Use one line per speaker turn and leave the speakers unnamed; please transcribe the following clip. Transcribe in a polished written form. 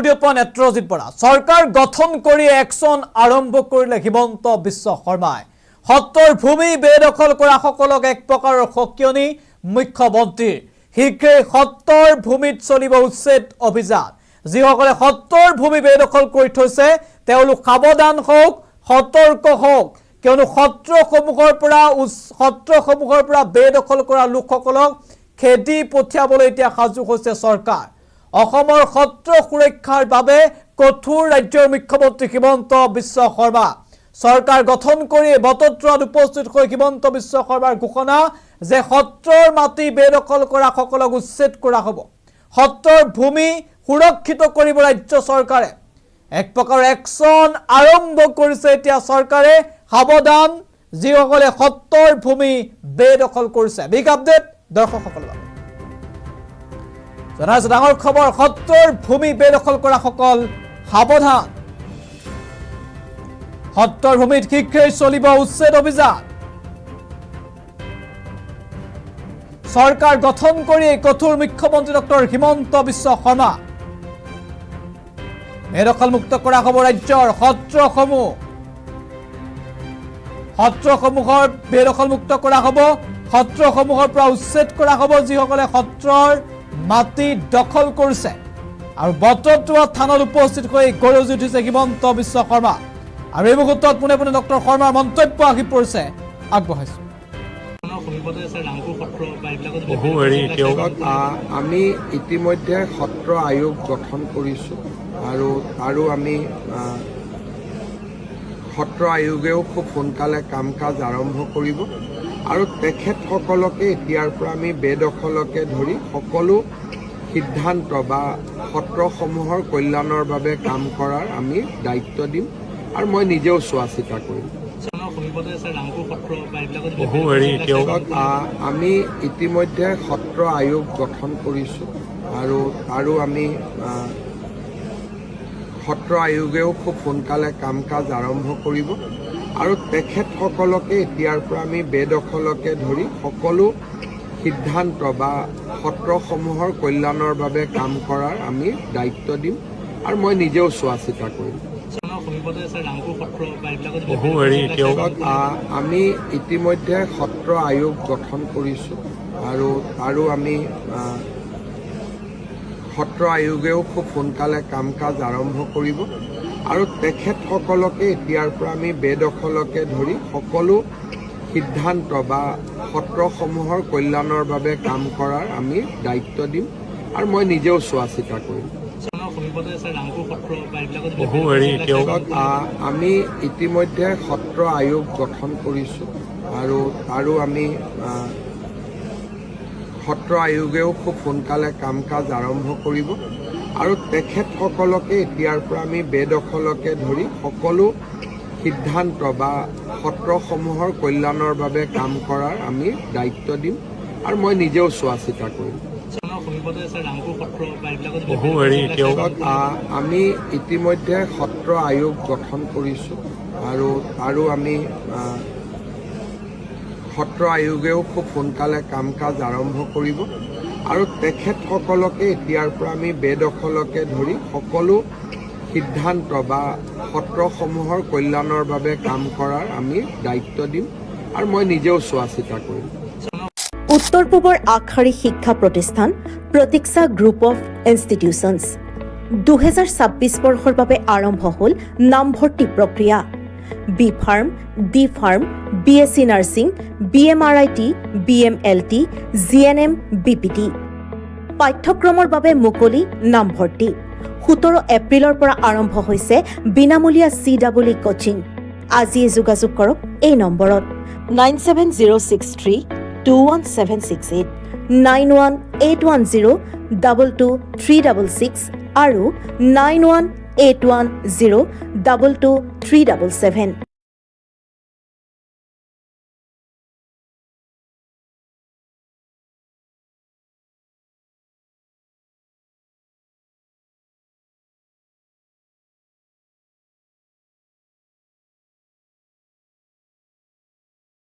ষ্টুডিঅ'ত পোৱা নেত্ৰজিৎ বৰা চৰকাৰ গঠন কৰি একশ্যন আৰম্ভ কৰিলে হিমন্ত বিশ্ব শৰ্মাই সত্ৰৰ ভূমি বেদখল কৰা সকলক এক প্ৰকাৰৰ সকিয়নি মুখ্যমন্ত্ৰীৰ শীঘ্ৰে সত্ৰৰ ভূমিত চলিব উচ্ছেদ অভিযান যিসকলে সত্ৰৰ ভূমি বেদখল কৰি থৈছে তেওঁলোক সাৱধান হওক সতৰ্ক হওক কিয়নো সত্ৰসমূহৰ পৰা বেদখল কৰা লোকসকলক খেদি পঠিয়াবলৈ এতিয়া সাজু হৈছে চৰকাৰ অসমৰ সত্ৰ সুৰক্ষাৰ বাবে কঠোৰ ৰাজ্যৰ মুখ্যমন্ত্ৰী হিমন্ত বিশ্ব শৰ্মা চৰকাৰ গঠন কৰি বটদ্ৰৱাত উপস্থিত হৈ হিমন্ত বিশ্ব শৰ্মাৰ ঘোষণা যে সত্ৰৰ মাটি বেদখল কৰা সকলক উচ্ছেদ কৰা হ'ব সত্ৰৰ ভূমি সুৰক্ষিত কৰিব ৰাজ্য চৰকাৰে এক প্ৰকাৰ একশ্যন আৰম্ভ কৰিছে এতিয়া চৰকাৰে সাৱধান যিসকলে সত্ৰৰ ভূমি বেদখল কৰিছে বিগ আপডেট দৰ্শকসকলৰ জনাইছো ডাঙৰ খবৰ সত্ৰৰ ভূমি বেদখল কৰা সকল সাৱধান সত্ৰৰ ভূমিত শীঘ্ৰেই চলিব উচ্ছেদ অভিযান চৰকাৰ গঠন কৰি কঠোৰ মুখ্যমন্ত্ৰী ডক্টৰ হিমন্ত বিশ্ব শৰ্মা বেদখল মুক্ত কৰা হ'ব ৰাজ্যৰ সত্ৰসমূহৰ বেদখল মুক্ত কৰা হ'ব সত্ৰসমূহৰ পৰা উচ্ছেদ কৰা হ'ব যিসকলে সত্ৰৰ মাটি দখল কৰিছে আৰু বটদ্ৰৱা থানাত উপস্থিত হৈ গৰজি উঠিছে হিমন্ত বিশ্ব শৰ্মা আৰু এই মুহূৰ্তত পুনে পুনে ডক্টৰ শৰ্মাৰ মন্তব্য আহি পৰিছে আগবঢ়াইছো
আমি ইতিমধ্যে সত্ৰ আয়োগ গঠন কৰিছোঁ আৰু আমি সত্ৰ আয়োগেও খুব সোনকালে কাম কাজ আৰম্ভ কৰিব আৰু তেখেতসকলকে এতিয়াৰ পৰা আমি বেদখলকে ধৰি সকলো সিদ্ধান্ত বা সত্ৰসমূহৰ কল্যাণৰ বাবে কাম কৰাৰ আমি দায়িত্ব দিম আৰু মই নিজেও চোৱা চিতা কৰিম আমি ইতিমধ্যে সত্ৰ আয়োগ গঠন কৰিছোঁ আৰু আমি সত্ৰ আয়োগেও খুব সোনকালে কাম কাজ আৰম্ভ কৰিব আৰু তেখেতসকলকে এতিয়াৰ পৰা আমি বেদখলকে ধৰি সকলো সিদ্ধান্ত বা সত্ৰসমূহৰ কল্যাণৰ বাবে কাম কৰাৰ আমি দায়িত্ব দিম আৰু মই নিজেও চোৱা চিতা কৰিম আমি ইতিমধ্যে সত্ৰ আয়োগ গঠন কৰিছোঁ আৰু আমি সত্ৰ আয়োগেও খুব সোনকালে কাম কাজ আৰম্ভ কৰিব আৰু তেখেতসকলকে এতিয়াৰ পৰা আমি বেদখলকে ধৰি সকলো সিদ্ধান্ত বা সত্ৰসমূহৰ কল্যাণৰ বাবে কাম কৰাৰ আমি দায়িত্ব দিম আৰু মই নিজেও চোৱা চিতা কৰিম আমি ইতিমধ্যে সত্ৰ আয়োগ গঠন কৰিছোঁ আৰু আমি সত্ৰ আয়োগেও খুব সোনকালে কাম কাজ আৰম্ভ কৰিব আৰু তেখেতসকলকে এতিয়াৰ পৰা আমি বেদখলকে ধৰি সকলো সিদ্ধান্ত বা সত্ৰসমূহৰ কল্যাণৰ বাবে কাম কৰাৰ আমি দায়িত্ব দিম আৰু মই নিজেও চোৱা চিতা কৰিম আমি ইতিমধ্যে সত্ৰ আয়োগ গঠন কৰিছোঁ আৰু আমি সত্ৰ আয়োগেও খুব সোনকালে কাম কাজ আৰম্ভ কৰিব আৰু তেখেতসকলকে এতিয়াৰ পৰা আমি বেদখলকে ধৰি সকলো সিদ্ধান্ত বা সত্ৰসমূহৰ কল্যাণৰ বাবে কাম কৰাৰ আমি দায়িত্ব দিম আৰু মই নিজেও চোৱা চিতা কৰিম
উত্তৰ পূবৰ আগশাৰী শিক্ষা প্ৰতিষ্ঠান প্ৰতীক্ষা গ্ৰুপ অফ ইনষ্টিটিউচনছ 2026 বৰ্ষৰ বাবে আৰম্ভ হ'ল নামভৰ্তি প্ৰক্ৰিয়া B Pharm D Pharm BSc nursing BMRIT BMLT GNM BPT পাঠ্যক্ৰমৰ বাবে মুকলি নামভৰ্তি 17 এপ্ৰিলৰ পৰা আৰম্ভ হৈছে বিনামূলীয়া CWE কোচিং আজি যোগাযোগ কৰক এই নম্বৰত 9706321768 9181022366 আৰু 9181022377